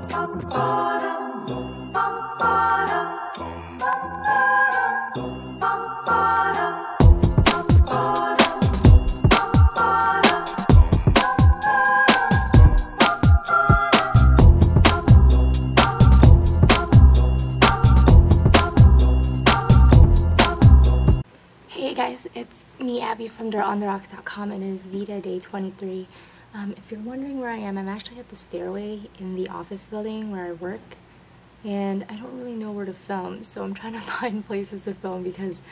Hey guys, it's me Abby from DirtOnTheRocks.com and it is VEDA day 23. If you're wondering where I am, I'm actually at the stairway in the office building where I work, and I don't really know where to film, so I'm trying to find places to film because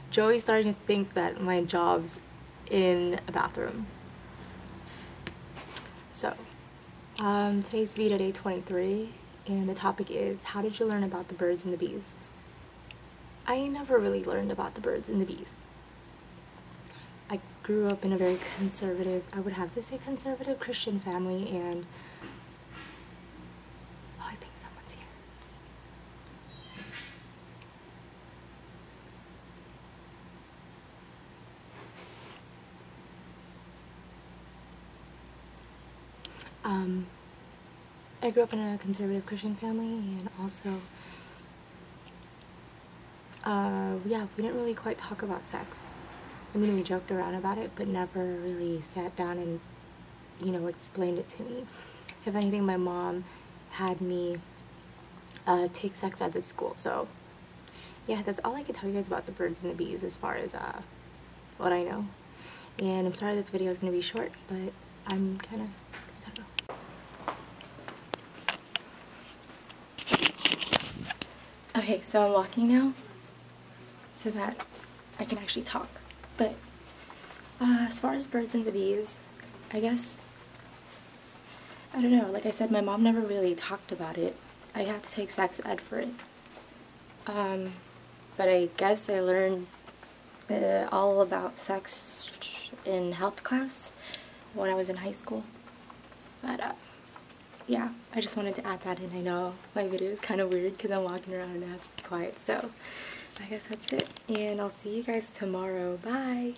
Joey's starting to think that my job's in a bathroom. So, today's VEDA day 23 and the topic is, how did you learn about the birds and the bees? I never really learned about the birds and the bees. I grew up in a very conservative, I would have to say conservative Christian family, and oh, I think someone's here. I grew up in a conservative Christian family, and also yeah, we didn't really quite talk about sex. I mean, we joked around about it, but never really sat down and, you know, explained it to me. If anything, my mom had me take sex ed at school. So, yeah, that's all I can tell you guys about the birds and the bees as far as what I know. And I'm sorry this video is going to be short, but I'm kind of, I don't know. Okay, so I'm walking now so that I can actually talk. But as far as birds and the bees, I guess, I don't know, like I said, my mom never really talked about it. I had to take sex ed for it. But I guess I learned all about sex in health class when I was in high school. But yeah, I just wanted to add that in. I know my video is kind of weird because I'm walking around and I have to be quiet, so I guess that's it, and I'll see you guys tomorrow. Bye!